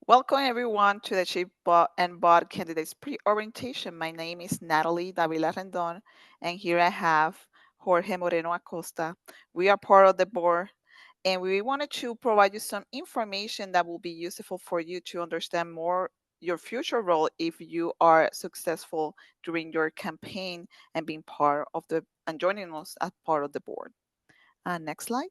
Welcome everyone to the NBOD Candidates Pre-Orientation. My name is Natalie Davila Rendon, and here I have Jorge Moreno Acosta. We are part of the board, and we wanted to provide you some information that will be useful for you to understand more your future role if you are successful during your campaign and being part of the and joining us as part of the board. Next slide.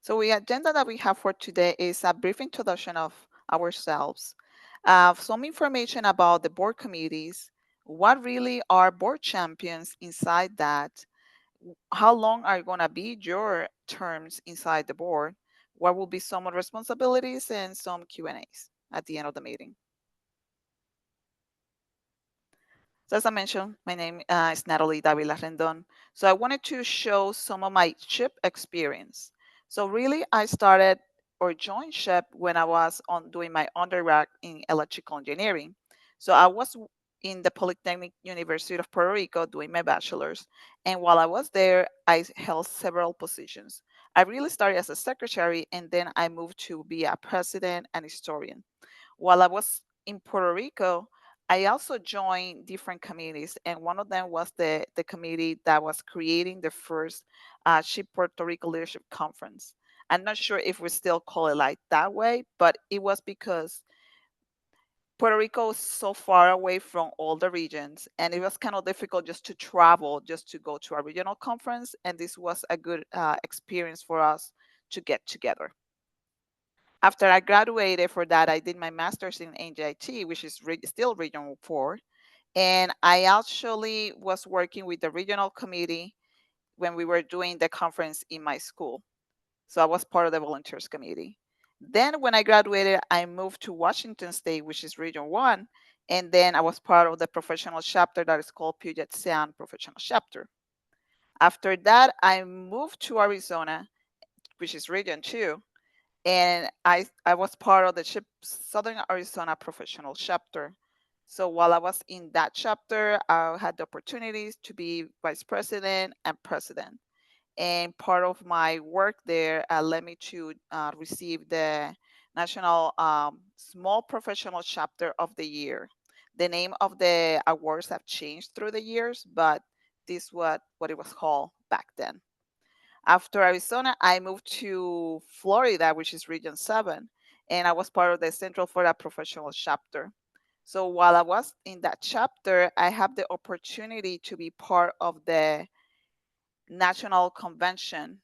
So the agenda that we have for today is a brief introduction of ourselves, some information about the board committees, what really are board champions inside that, how long are going to be your terms inside the board, what will be some of the responsibilities, and some Q&As at the end of the meeting. So as I mentioned, my name is Natalie Davila Rendon. So I wanted to show some of my SHIP experience. So really, I started or joined SHIP when I was on doing my undergrad in electrical engineering. So I was in the Polytechnic University of Puerto Rico doing my bachelor's. And while I was there, I held several positions. I really started as a secretary, and then I moved to be a president and historian. While I was in Puerto Rico, I also joined different committees, and one of them was the committee that was creating the first SHIP Puerto Rico Leadership Conference. I'm not sure if we still call it like that way, but it was because Puerto Rico is so far away from all the regions, and it was kind of difficult just to travel, just to go to a regional conference, and this was a good experience for us to get together. After I graduated for that, I did my master's in NJIT, which is still Region 4. And I actually was working with the regional committee when we were doing the conference in my school. So I was part of the volunteers committee. Then when I graduated, I moved to Washington State, which is Region 1. And then I was part of the professional chapter that is called Puget Sound Professional Chapter. After that, I moved to Arizona, which is Region 2, and I was part of the SHIP Southern Arizona Professional Chapter. So while I was in that chapter, I had the opportunities to be vice president and president. And part of my work there led me to receive the National Small Professional Chapter of the Year. The name of the awards have changed through the years, but this was what it was called back then. After Arizona, I moved to Florida, which is Region 7, and I was part of the Central Florida Professional Chapter. So while I was in that chapter, I have the opportunity to be part of the National Convention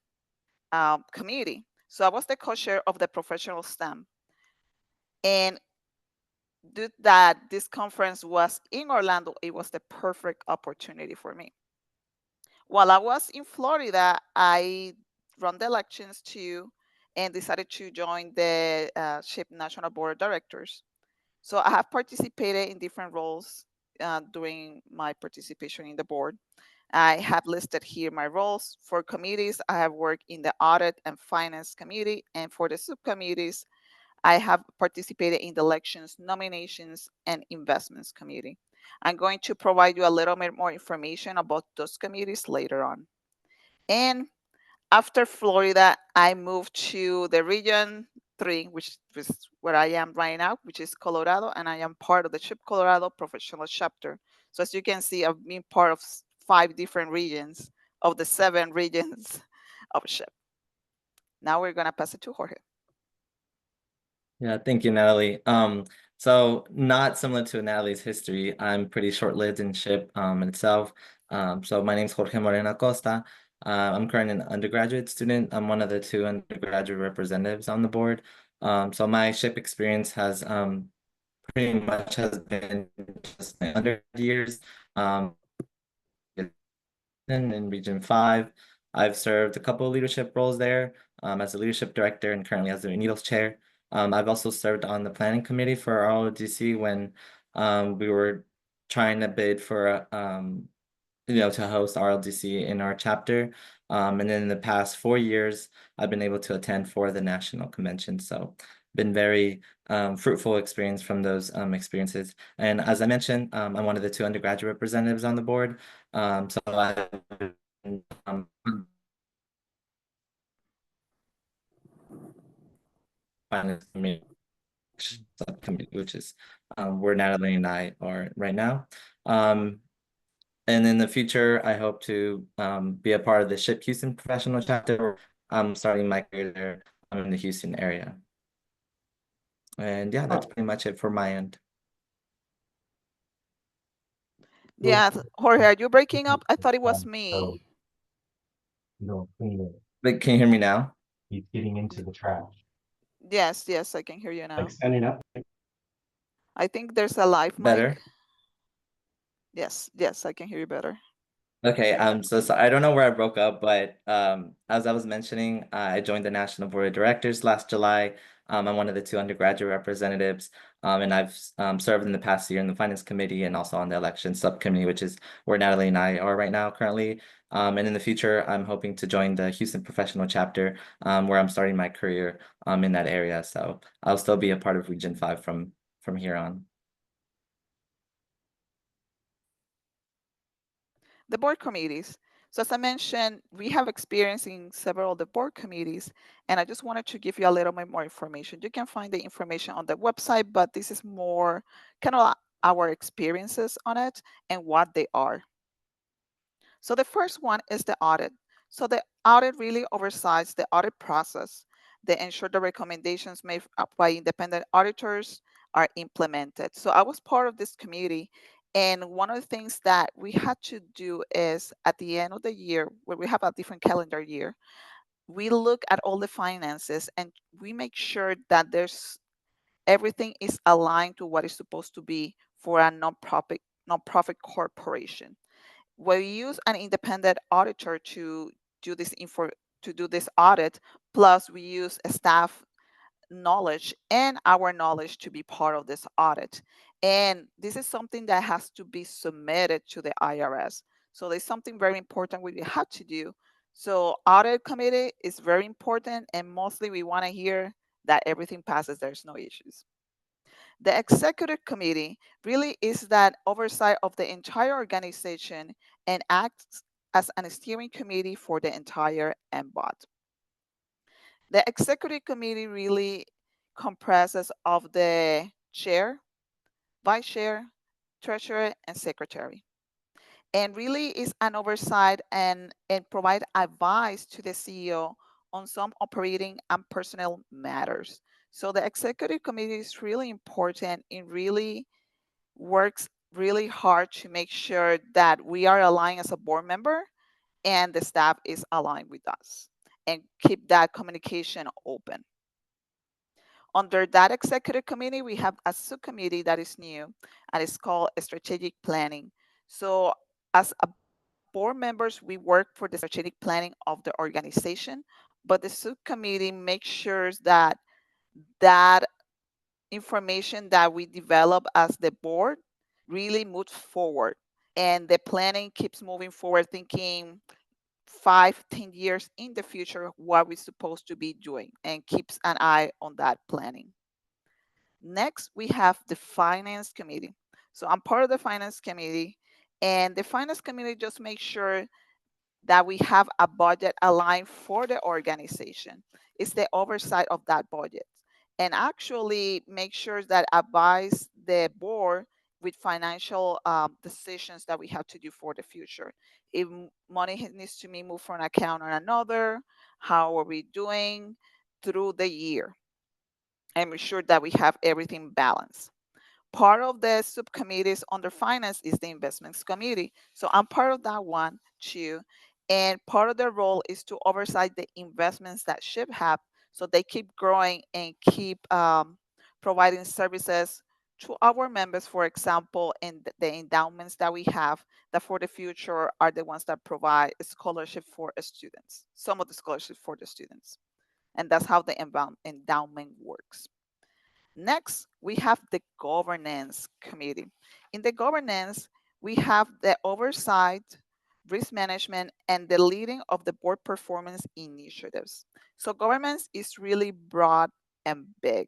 committee. So I was the co-chair of the professional STEM. And due to that this conference was in Orlando, it was the perfect opportunity for me. While I was in Florida, I run the elections too and decided to join the SHIP National Board of Directors. So I have participated in different roles during my participation in the board. I have listed here my roles. For committees, I have worked in the Audit and Finance Committee, and for the subcommittees, I have participated in the Elections, Nominations, and Investments Committee. I'm going to provide you a little bit more information about those committees later on. And after Florida, I moved to the Region 3, which is where I am right now, which is Colorado, and I am part of the SHIP Colorado Professional Chapter. So as you can see, I've been part of 5 different regions of the 7 regions of SHIP. Now we're going to pass it to Jorge. Yeah, thank you, Natalie. So not similar to Natalie's history, I'm pretty short-lived in SHIP itself. So my name is Jorge Moreno Acosta. I'm currently an undergraduate student. I'm one of the 2 undergraduate representatives on the board. So my SHIP experience has pretty much has been just my undergrad years. In Region 5, I've served a couple of leadership roles there as a leadership director and currently as the Needles Chair. I've also served on the planning committee for RODC when we were trying to bid for to host RLDC in our chapter. And then in the past 4 years, I've been able to attend for the national convention. So been very fruitful experience from those experiences. And as I mentioned, I'm one of the 2 undergraduate representatives on the board. So I've been, finance committee subcommittee, which is where Natalie and I are right now. And in the future, I hope to be a part of the SHIP Houston professional chapter. I'm starting my career there. I'm in the Houston area. And yeah, that's pretty much it for my end. Yeah, Jorge, are you breaking up? I thought it was me. But can you hear me now? Yes, yes, I can hear you now. I think there's a live mic. Better? Yes, yes, I can hear you better. Okay, so I don't know where I broke up, but as I was mentioning, I joined the National Board of Directors last July. I'm one of the two undergraduate representatives, and I've served in the past year in the Finance Committee and also on the Election Subcommittee, which is where Natalie and I are right now currently. And in the future, I'm hoping to join the Houston Professional Chapter, where I'm starting my career in that area. So I'll still be a part of Region 5 from here on. The board committees. So as I mentioned, we have experience in several of the board committees, and I just wanted to give you a little bit more information. You can find the information on the website, but this is more kind of our experiences on it and what they are. So the first one is the audit. So the audit really oversees the audit process. They ensure the recommendations made by independent auditors are implemented. So I was part of this committee, and one of the things that we had to do is at the end of the year, where we have a different calendar year, we look at all the finances and we make sure that there's everything is aligned to what is supposed to be for a nonprofit corporation. We use an independent auditor to do this info to do this audit, plus we use a staff knowledge and our knowledge to be part of this audit. And this is something that has to be submitted to the IRS. So there's something very important we have to do. So audit committee is very important, and mostly we want to hear that everything passes, there's no issues. The executive committee really is that oversight of the entire organization and acts as an steering committee for the entire NBOD. The executive committee really comprises of the chair, vice chair, treasurer, and secretary. And really is an oversight and provide advice to the CEO on some operating and personnel matters. So the executive committee is really important in really works really hard to make sure that we are aligned as a board member and the staff is aligned with us and keep that communication open. Under that executive committee, we have a subcommittee that is new and it's called strategic planning. So as a board members, we work for the strategic planning of the organization, but the subcommittee makes sure that that information that we develop as the board really moves forward and the planning keeps moving forward thinking 5, 10 years in the future what we're supposed to be doing and keeps an eye on that planning. Next, we have the finance committee. So I'm part of the finance committee, and the finance committee just makes sure that we have a budget aligned for the organization. It's the oversight of that budget and actually make sure that advise the board with financial decisions that we have to do for the future. If money needs to be moved from an account or another, how are we doing through the year? And make sure that we have everything balanced. Part of the subcommittees under finance is the investments committee. So I'm part of that one too. And part of their role is to oversight the investments that SHIP have so they keep growing and keep providing services to our members, for example, in the endowments that we have that for the future are the ones that provide scholarship for students, some of the scholarship for the students. And that's how the endowment works. Next, we have the governance committee. In the governance, we have the oversight, risk management, and the leading of the board performance initiatives. So governance is really broad and big.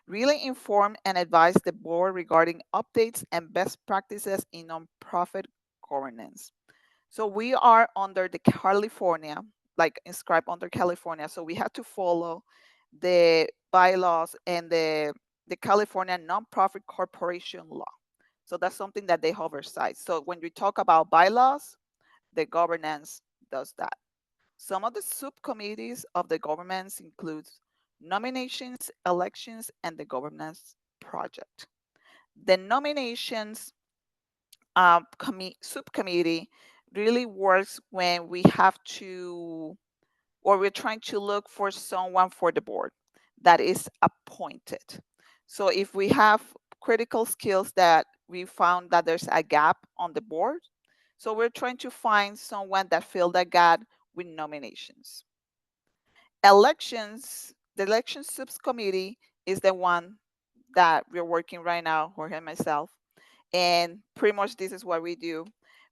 Really inform and advise the board regarding updates and best practices in nonprofit governance. So we are under the California, like inscribed under California. So we have to follow the bylaws and the California nonprofit corporation law. So that's something that they oversight. So when we talk about bylaws, the governance does that. Some of the subcommittees of the governance includes nominations, elections, and the governance project. The nominations subcommittee really works when we have to, or we're trying to look for someone for the board that is appointed. So if we have critical skills that we found that there's a gap on the board, so we're trying to find someone that fill that gap with nominations. Elections, the election subcommittee is the one that we're working right now, Jorge and myself. And pretty much this is what we do.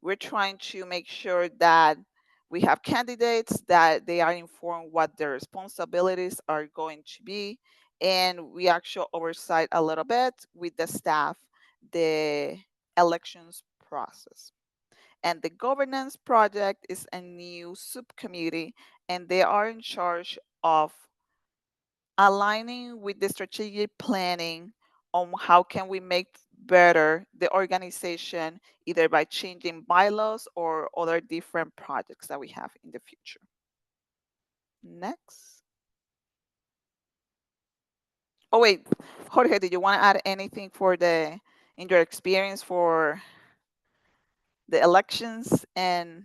We're trying to make sure that we have candidates, that they are informed what their responsibilities are going to be. And we actually oversight a little bit with the staff, the elections process. And the governance project is a new subcommittee, and they are in charge of aligning with the strategic planning on how can we make better the organization, either by changing bylaws or other different projects that we have in the future. Next. Oh wait, Jorge, did you want to add anything for the in your experience for the elections and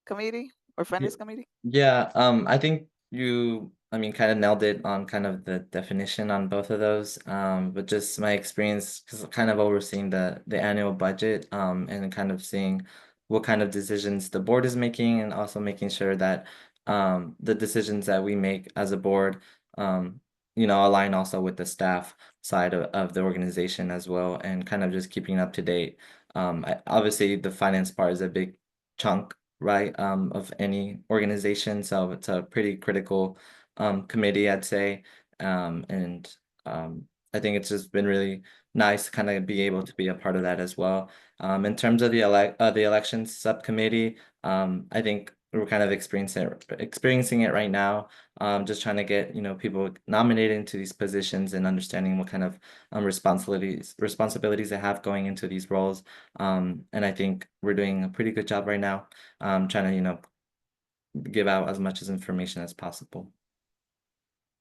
committee or Yeah, finance committee? yeah, I think you, I mean, kind of nailed it on kind of the definition on both of those. But just my experience, because kind of overseeing the annual budget, and kind of seeing what kind of decisions the board is making, and also making sure that the decisions that we make as a board, align also with the staff side of the organization as well, and kind of just keeping up to date. Obviously, the finance part is a big chunk, right, of any organization. So it's a pretty critical committee, I'd say. And I think it's just been really nice to kind of be able to be a part of that as well. In terms of the elections subcommittee, I think we're kind of experiencing it right now. Just trying to get, people nominated into these positions and understanding what kind of responsibilities they have going into these roles. And I think we're doing a pretty good job right now, trying to, give out as much as information as possible.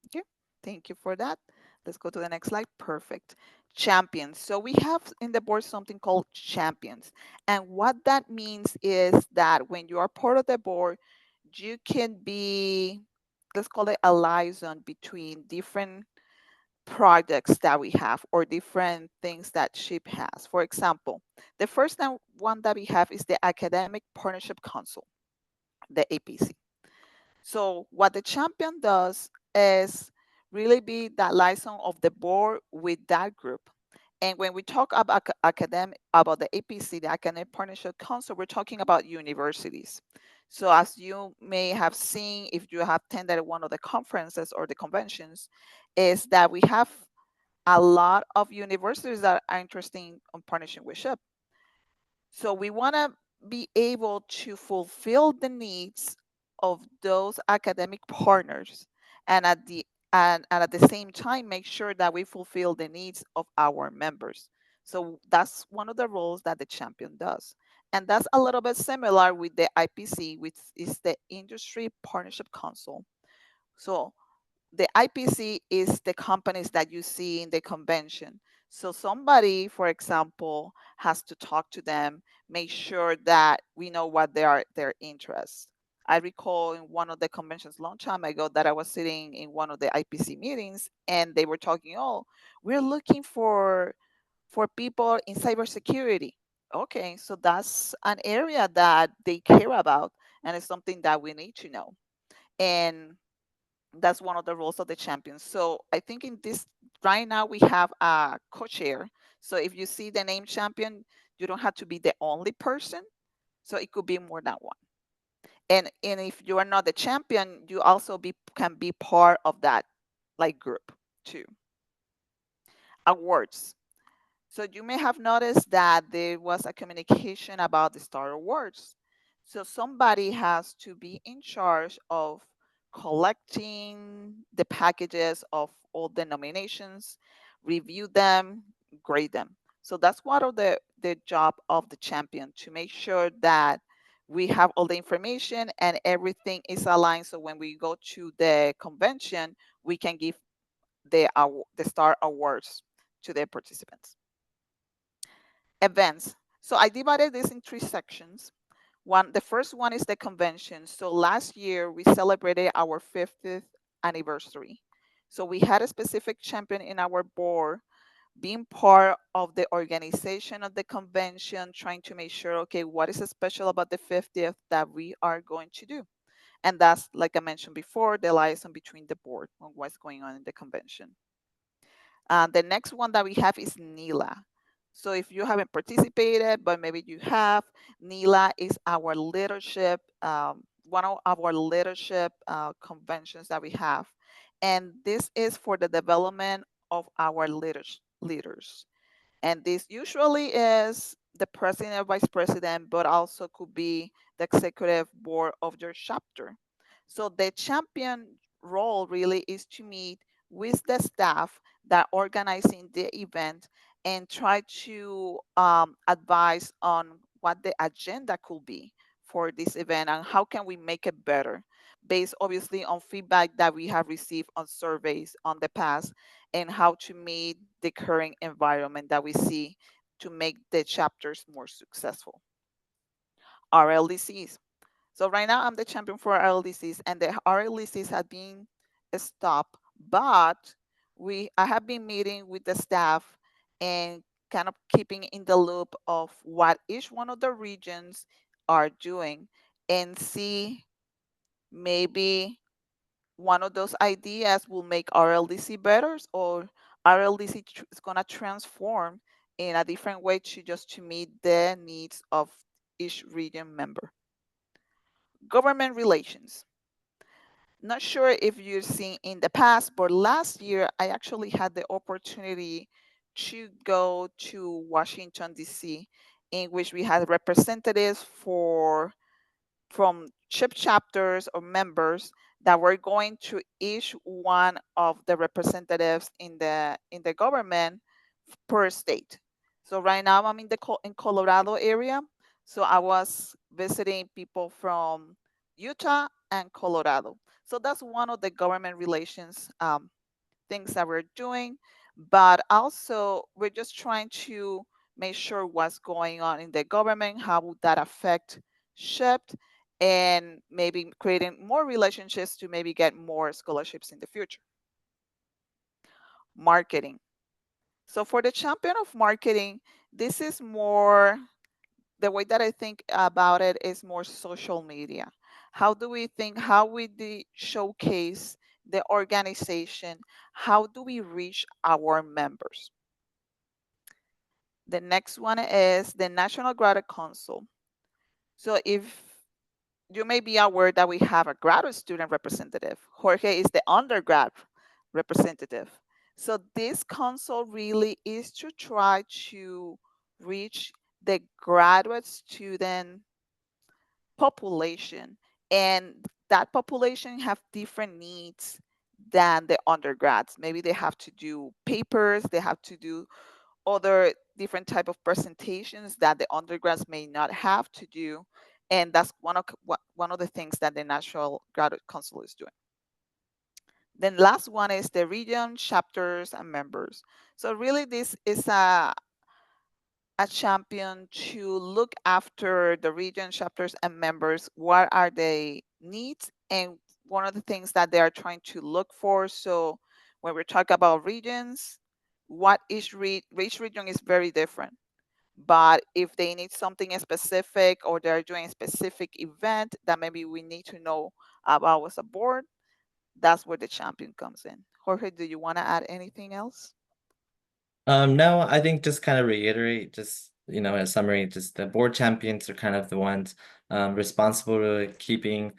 Okay, thank you for that. Let's go to the next slide. Perfect. Champions. So we have in the board something called champions. And what that means is that when you are part of the board, you can be, let's call it a liaison between different projects that we have or different things that SHIP has. For example, the first one that we have is the Academic Partnership Council, the APC. So what the champion does is really be that liaison of the board with that group. And when we talk about academic about the APC, the Academic Partnership Council, we're talking about universities. So as you may have seen if you have attended one of the conferences or the conventions, is that we have a lot of universities that are interested in partnership with SHIP. So we want to be able to fulfill the needs of those academic partners and and at the same time make sure that we fulfill the needs of our members. So that's one of the roles that the champion does. And that's a little bit similar with the IPC, which is the Industry Partnership Council. So the IPC is the companies that you see in the convention. So somebody, for example, has to talk to them, make sure that we know what they are their interests. I recall in one of the conventions long time ago that I was sitting in one of the IPC meetings and they were talking, oh, we're looking for people in cybersecurity. Okay, so that's an area that they care about and it's something that we need to know. And that's one of the roles of the champion. So I think in this right now we have a co-chair. So if you see the name champion, you don't have to be the only person. So it could be more than one. And if you are not the champion, you also be can be part of that like group too. Awards. So you may have noticed that there was a communication about the Star Awards. So somebody has to be in charge of collecting the packages of all the nominations, review them, grade them. So that's one of the job of the champion, to make sure that we have all the information and everything is aligned. So when we go to the convention, we can give the star awards to the participants. Events. So I divided this in three sections. The first one is the convention. So last year we celebrated our 50th anniversary. So we had a specific champion in our board being part of the organization of the convention, trying to make sure, okay, what is special about the 50th that we are going to do? And that's, like I mentioned before, the liaison between the board on what's going on in the convention. The next one that we have is NILA. So if you haven't participated, but maybe you have, NILA is our leadership, one of our leadership conventions that we have. And this is for the development of our leaders. And this usually is the president or vice president, but also could be the executive board of your chapter. So the champion role really is to meet with the staff that organizing the event and try to advise on what the agenda could be for this event and how can we make it better, based obviously on feedback that we have received on surveys on the past, and how to meet the current environment that we see to make the chapters more successful. RLDCs. So right now I'm the champion for RLDCs, and the RLDCs have been stopped, but I have been meeting with the staff and kind of keeping in the loop of what each one of the regions are doing, and see maybe one of those ideas will make RLDC better, or RLDC is going to transform in a different way to just to meet the needs of each region member. Government relations. Not sure if you've seen in the past, but last year I actually had the opportunity to go to Washington, D.C., in which we had representatives from CHIP chapters or members that were going to each one of the representatives in the government per state. So right now I'm in Colorado area. So I was visiting people from Utah and Colorado. So that's one of the government relations things that we're doing. But also we're just trying to make sure what's going on in the government, how would that affect SHIP, and maybe creating more relationships to maybe get more scholarships in the future. Marketing. So for the champion of marketing, this is more, the way that I think about it is more social media. How do we think, how we showcase the organization? How do we reach our members? The next one is the National Graduate Council. So if you may be aware that we have a graduate student representative, Jorge is the undergrad representative. So this council really is to try to reach the graduate student population, and that population have different needs than the undergrads. Maybe they have to do papers, they have to do other different type of presentations that the undergrads may not have to do, and that's one of the things that the National Graduate Council is doing. Then last one is the region chapters and members. So really this is a champion to look after the region chapters and members. What are their needs, and one of the things that they are trying to look for. So when we talk about regions, what each region is very different. But if they need something specific, or they're doing a specific event that maybe we need to know about as a board, that's where the champion comes in. Jorge, do you want to add anything else? No, I think just kind of reiterate, just, a summary, just the board champions are kind of the ones responsible to keeping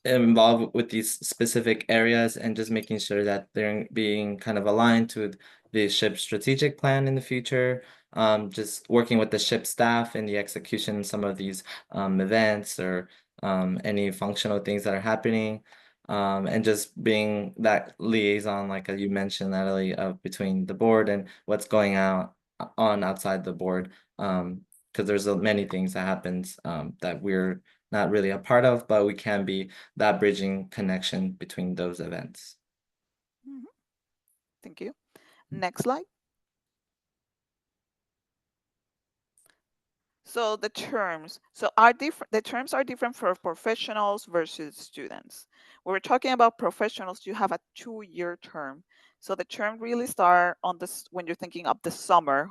involved with these specific areas and just making sure that they're being kind of aligned to the ship's strategic plan in the future. Just working with the ship staff in the execution of some of these events or any functional things that are happening, and just being that liaison, like you mentioned, Natalie, of between the board and what's going on outside the board. Because there's many things that happens that we're not really a part of, but we can be that bridging connection between those events. Mhm. Thank you. Next slide. So the terms, so are different. The terms are different for professionals versus students. When we're talking about professionals, you have a 2-year term. So the term really start on this when you're thinking of the summer,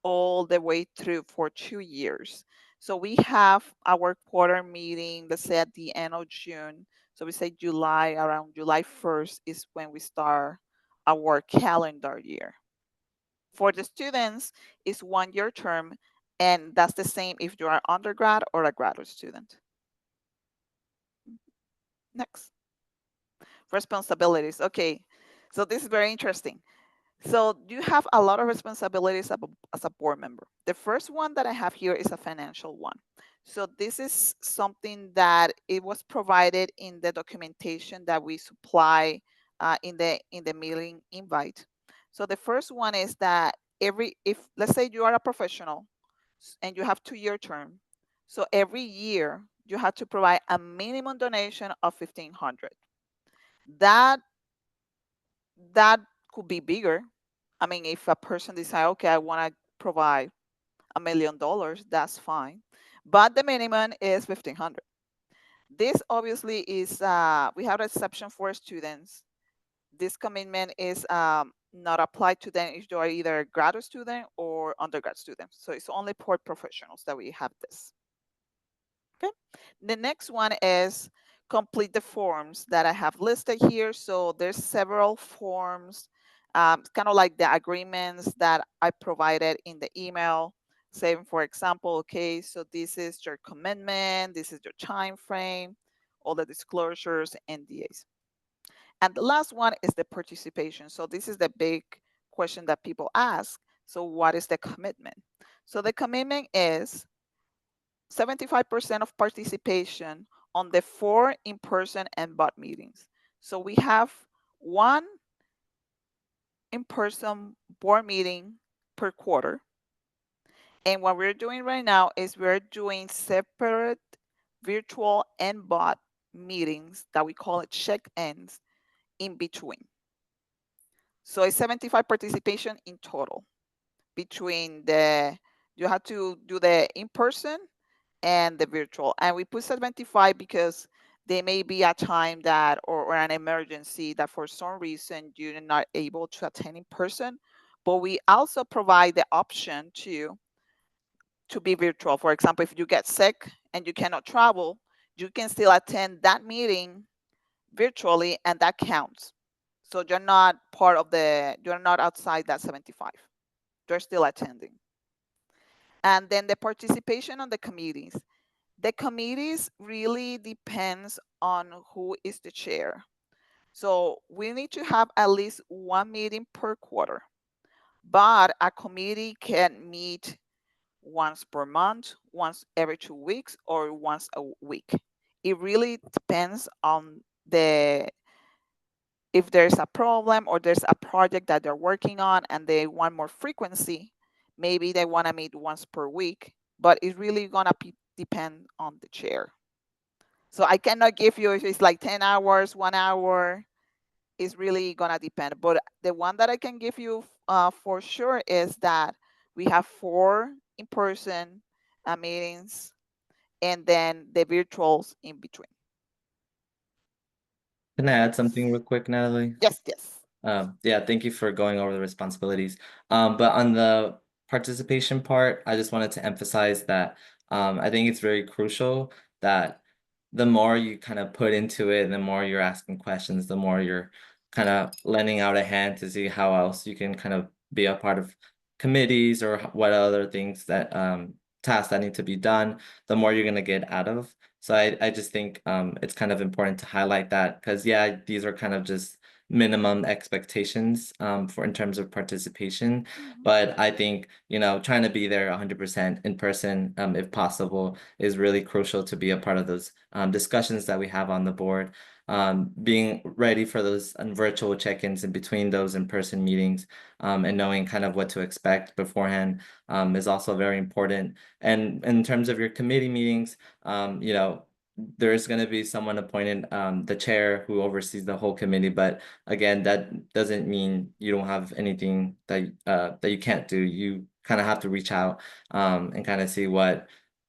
all the way through for 2 years. So we have our quarter meeting, let's say at the end of June. So we say July, around July 1st is when we start our calendar year. For the students, it's 1-year term, and that's the same if you're an undergrad or a graduate student. Next, responsibilities. Okay, so this is very interesting. So you have a lot of responsibilities as a board member. The first one that I have here is a financial one. So this is something that it was provided in the documentation that we supply in the meeting invite. So the first one is that if let's say you are a professional and you have 2-year term, so every year you have to provide a minimum donation of 1,500. That that could be bigger. I mean, if a person decide, okay, I want to provide $1 million, that's fine. But the minimum is 1,500. This obviously is we have an exception for students. This commitment is not applied to them if you are either a graduate student or undergrad student. So it's only for professionals that we have this. Okay. The next one is complete the forms that I have listed here. So there's several forms, kind of like the agreements that I provided in the email. Saying, for example, okay, so this is your commitment, this is your time frame, all the disclosures, NDAs. And the last one is the participation. So this is the big question that people ask. So what is the commitment? So the commitment is 75% of participation on the 4 in-person NBOD meetings. So we have one in-person board meeting per quarter. And what we're doing right now is we're doing separate virtual NBOD meetings that we call it check-ins in between. So it's 75 participation in total between you have to do the in-person and the virtual. And we put 75 because there may be a time that or an emergency that for some reason you're not able to attend in person. But we also provide the option to be virtual. For example, if you get sick and you cannot travel, you can still attend that meeting virtually and that counts. So you're not outside that 75. You're still attending. And then the participation on the committees. The committees really depends on who is the chair. So we need to have at least one meeting per quarter, but a committee can meet once per month, once every 2 weeks, or once a week. It really depends on the if there's a problem or there's a project that they're working on and they want more frequency. Maybe they want to meet once per week, but it's really gonna depend on the chair. So I cannot give you if it's like 10 hours, 1 hour. It's really gonna depend. But the one that I can give you for sure is that we have 4 in-person meetings and then the virtuals in between. Can I add Next. something real quick, Natalie? Yes, yes. Yeah, thank you for going over the responsibilities. But on the participation part, I just wanted to emphasize that I think it's very crucial that the more you kind of put into it, the more you're asking questions, the more you're kind of lending out a hand to see how else you can kind of be a part of committees or what other things that tasks that need to be done, the more you're gonna get out of. So I just think it's kind of important to highlight that because yeah, these are kind of just minimum expectations for in terms of participation. Mhm. But I think, trying to be there 100% in person, if possible, is really crucial to be a part of those discussions that we have on the board. Being ready for those virtual check-ins in between those in-person meetings, and knowing kind of what to expect beforehand, is also very important. And in terms of your committee meetings, there is going to be someone appointed, the chair who oversees the whole committee. But again, that doesn't mean you don't have anything that you can't do. You kind of have to reach out, and kind of see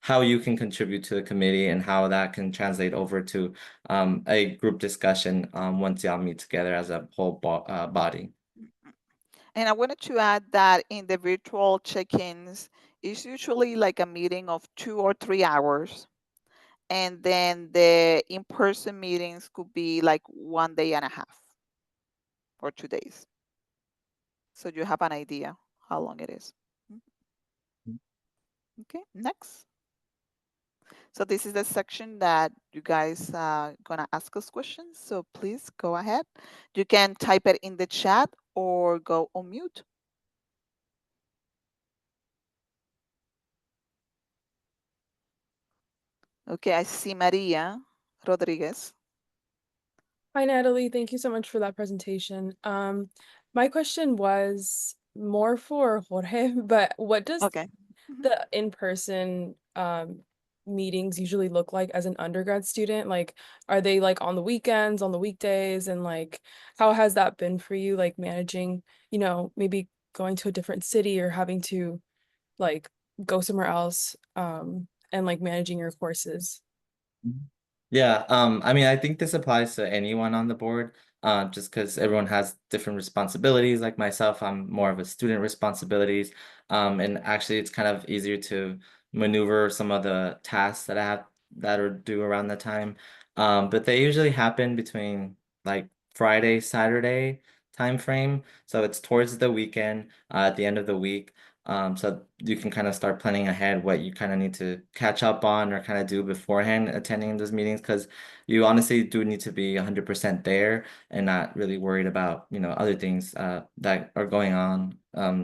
how you can contribute to the committee and how that can translate over to a group discussion once y'all meet together as a whole body. And I wanted to add that in the virtual check-ins, it's usually like a meeting of 2 or 3 hours. And then the in-person meetings could be like 1 day and a half or 2 days. So you have an idea how long it is. Mhm. Okay, next. So this is the section that you guys gonna ask us questions. So please go ahead. You can type it in the chat or go on mute. Okay, I see Maria Rodriguez. Hi, Natalie. Thank you so much for that presentation. My question was more for Jorge, but what does Okay. Mhm. the in-person meetings usually look like as an undergrad student? Like, are they like on the weekends, on the weekdays, and like how has that been for you, like managing, maybe going to a different city or having to like go somewhere else, and like managing your courses? Yeah, I mean, I think this applies to anyone on the board, just because everyone has different responsibilities. Like myself, I'm more of a student responsibilities, and actually, it's kind of easier to maneuver some of the tasks that are due around the time. But they usually happen between like Friday, Saturday time frame, so it's towards the weekend, at the end of the week. So you can kind of start planning ahead what you kind of need to catch up on or kind of do beforehand attending those meetings, because you honestly do need to be 100% there and not really worried about, other things that are going on,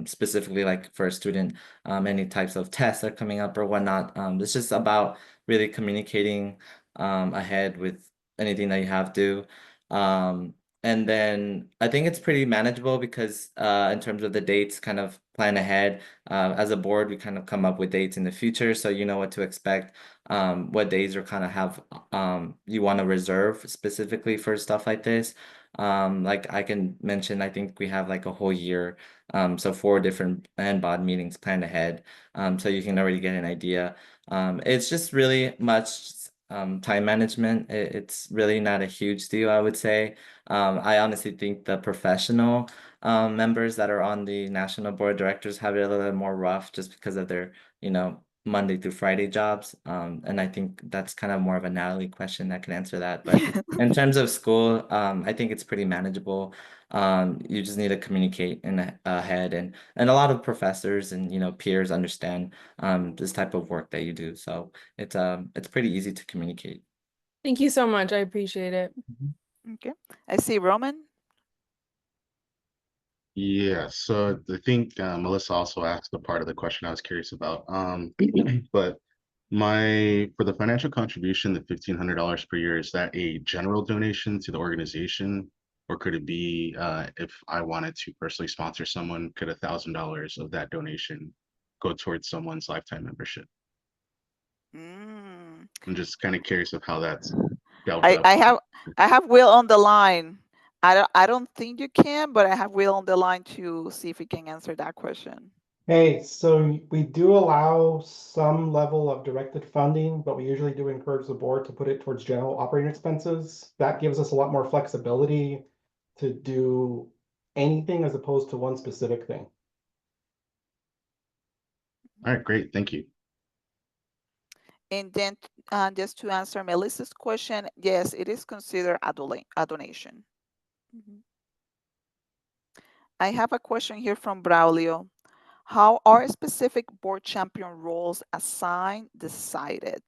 specifically like for a student, any types of tests are coming up or whatnot. It's just about really communicating ahead with anything that you have to. Um, and then I think it's pretty manageable because in terms of the dates, kind of plan ahead. As a board, we kind of come up with dates in the future, so you know what to expect, what days are kind of have you want to reserve specifically for stuff like this. Like I can mention, I think we have like a whole year, so 4 different NBOD meetings planned ahead, so you can already get an idea. It's just really much time management. It's really not a huge deal, I would say. I honestly think the professional members that are on the national board of directors have it a little bit more rough just because of their, Monday through Friday jobs. And I think that's kind of more of a Natalie question that can answer that. But in terms of school, I think it's pretty manageable. You just need to communicate ahead, and a lot of professors and peers understand this type of work that you do. So it's pretty easy to communicate. Thank you so much. I appreciate it. Okay. I see Roman. Yeah, so I think Melissa also asked the part of the question I was curious about. But for the financial contribution, the $1,500 per year, is that a general donation to the organization, or could it be if I wanted to personally sponsor someone, could $1,000 of that donation go towards someone's lifetime membership? Mm. I'm just kind of curious of how that's dealt I, up. I have I have Will on the line. I don't think you can, but I have Will on the line to see if he can answer that question. Hey, so we do allow some level of directed funding, but we usually do encourage the board to put it towards general operating expenses. That gives us a lot more flexibility to do anything as opposed to one specific thing. All right, great, thank you. And then just to answer Melissa's question, yes, it is considered a donation. Mhm. I have a question here from Braulio. How are specific board champion roles assigned decided?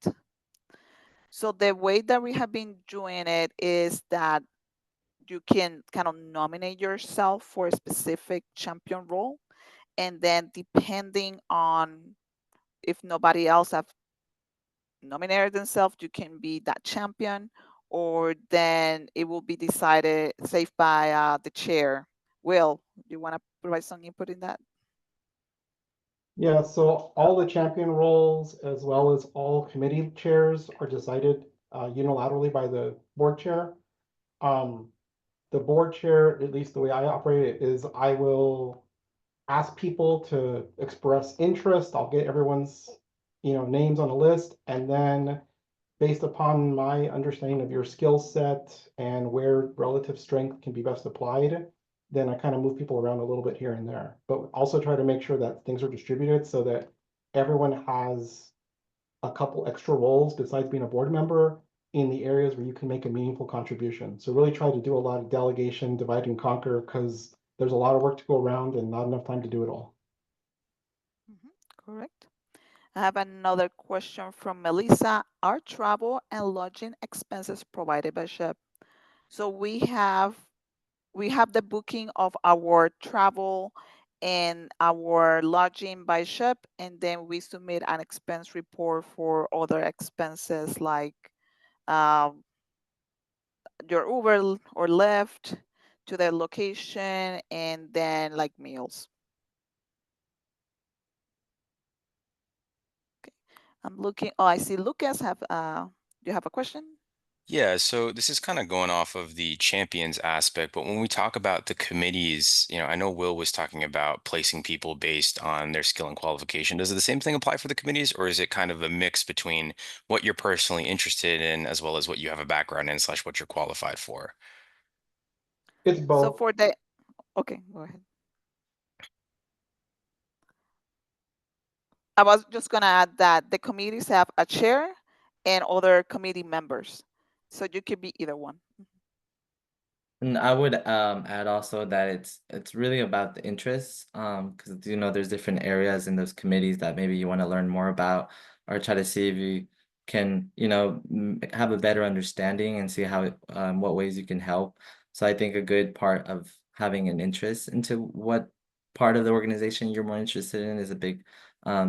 So the way that we have been doing it is that you can kind of nominate yourself for a specific champion role, and then depending on if nobody else have nominated themselves, you can be that champion, or then it will be decided safe by the chair. Will, do you want to provide some input in that? Yeah, so all the champion roles, as well as all committee chairs, are decided unilaterally by the board chair. Um, the board chair, at least the way I operate it, is I will ask people to express interest. I'll get everyone's, names on a list, and then based upon my understanding of your skill set and where relative strength can be best applied, then I kind of move people around a little bit here and there, but also try to make sure that things are distributed so that everyone has a couple extra roles besides being a board member in the areas where you can make a meaningful contribution. So really try to do a lot of delegation, divide and conquer, because there's a lot of work to go around and not enough time to do it all. Correct. I have another question from Melissa. Are travel and lodging expenses provided by SHIP? So we have the booking of our travel and our lodging by SHIP, and then we submit an expense report for other expenses like um, your Uber or Lyft to the location, and then like meals. Okay. I'm looking. Oh, I see. Lucas have. Do you have a question? Yeah, so this is kind of going off of the champions aspect, but when we talk about the committees, I know Will was talking about placing people based on their skill and qualification. Does the same thing apply for the committees, or is it kind of a mix between what you're personally interested in as well as what you have a background in slash what you're qualified for? It's So both. for the okay, go ahead. I was just gonna add that the committees have a chair and other committee members, so you could be either one. And I would add also that it's really about the interests, because there's different areas in those committees that maybe you want to learn more about, or try to see if you can have a better understanding and see how what ways you can help. So I think a good part of having an interest into what part of the organization you're more interested in is a big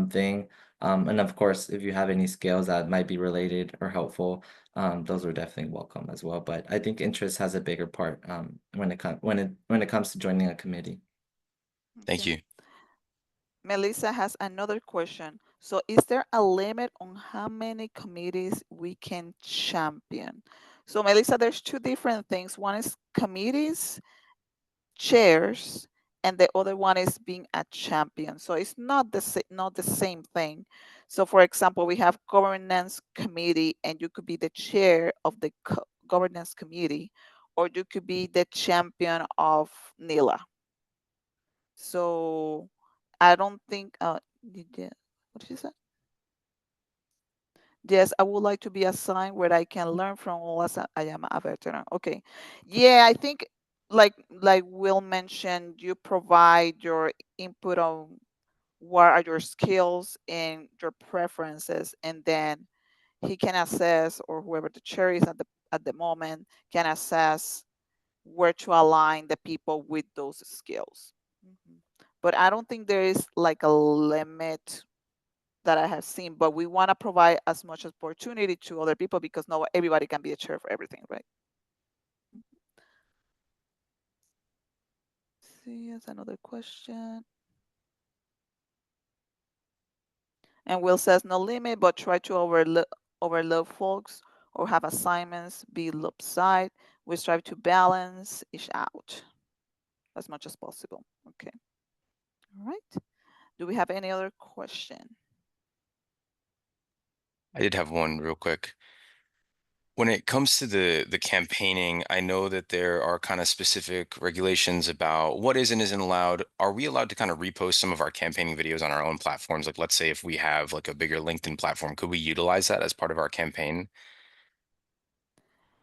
thing. And of course, if you have any skills that might be related or helpful, those are definitely welcome as well. But I think interest has a bigger part when it comes to joining a committee. Thank Okay. you. Melissa has another question. So is there a limit on how many committees we can champion? So Melissa, there's two different things. One is committees, chairs, and the other one is being a champion. So it's not the same thing. So for example, we have governance committee, and you could be the chair of the governance committee, or you could be the champion of NILA. So I don't think what did you say? Yes, I would like to be assigned where I can learn from all as I am a veteran. Okay. Yeah, I think like Will mentioned, you provide your input on what are your skills and your preferences, and then he can assess, or whoever the chair is at the moment can assess where to align the people with those skills. Mhm. But I don't think there is like a limit that I have seen, but we want to provide as much opportunity to other people because not everybody can be a chair for everything, right? See, here's another question. And Will says no limit, but try to overload folks or have assignments be lopsided. We strive to balance each out as much as possible. Okay. All right. Do we have any other question? I did have one real quick. When it comes to the campaigning, I know that there are kind of specific regulations about what is and isn't allowed. Are we allowed to kind of repost some of our campaigning videos on our own platforms? Like, let's say if we have like a bigger LinkedIn platform, could we utilize that as part of our campaign?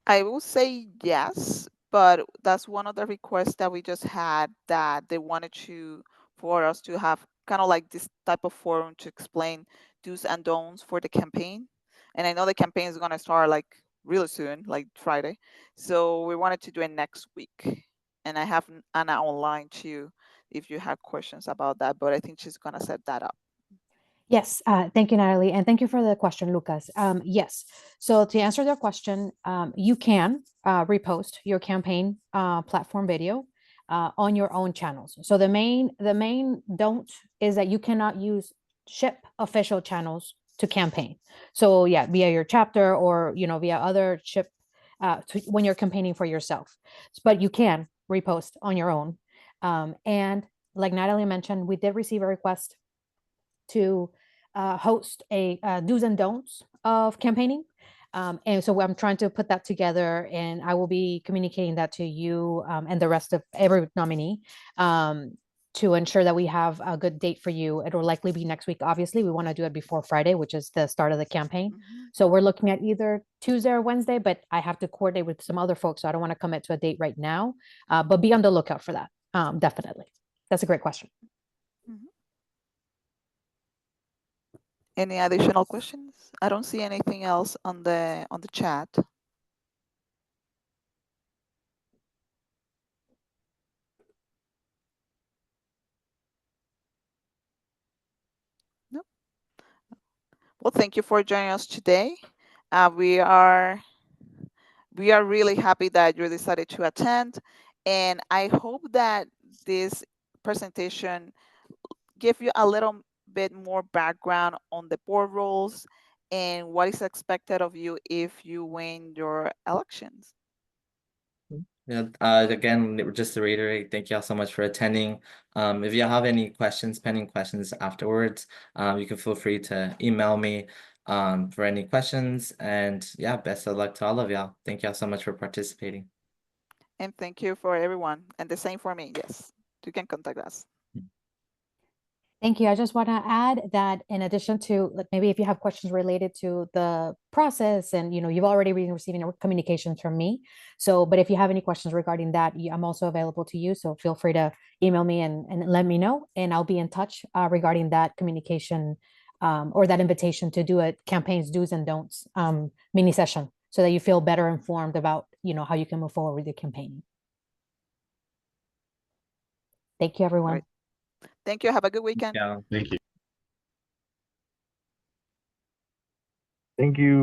I will say yes, but that's one of the requests that we just had, that they wanted to for us to have kind of like this type of forum to explain do's and don'ts for the campaign. And I know the campaign is going to start like really soon, like Friday. So we wanted to do it next week. And I have Anna online too, if you have questions about that. But I think she's gonna set that up. Yes, thank you, Natalie, and thank you for the question, Lucas. Yes, so to answer the question, you can repost your campaign platform video on your own channels. So the main don't is that you cannot use SHIP official channels to campaign. So yeah, via your chapter or via other SHIP when you're campaigning for yourself, but you can repost on your own. And like Natalie mentioned, we did receive a request to host a do's and don'ts of campaigning. And so I'm trying to put that together, and I will be communicating that to you and the rest of every nominee to ensure that we have a good date for you. It will likely be next week. Obviously, we want to do it before Friday, which is the start of the campaign. Mhm. So we're looking at either Tuesday or Wednesday, but I have to coordinate with some other folks, so I don't want to commit to a date right now. But be on the lookout for that. Definitely. That's a great question. Mhm. Any additional questions? I don't see anything else on the chat. No. Well, thank you for joining us today. We are really happy that you decided to attend, and I hope that this presentation give you a little bit more background on the board roles and what is expected of you if you win your elections. Yeah, again, just to reiterate, thank you all so much for attending. If you have any questions, pending questions afterwards, you can feel free to email me for any questions. And yeah, best of luck to all of y'all. Thank y'all so much for participating. And thank you for everyone. And the same for me. Yes, you can contact us. Thank you. I just want to add that in addition to like maybe if you have questions related to the process and you've already been receiving communications from me. So, but if you have any questions regarding that, I'm also available to you. So feel free to email me and let me know, and I'll be in touch regarding that communication or that invitation to do a campaign's do's and don'ts mini session so that you feel better informed about how you can move forward with your campaigning. Thank you, everyone. Right. Thank you. Have a good weekend. Yeah. Thank you. Thank you.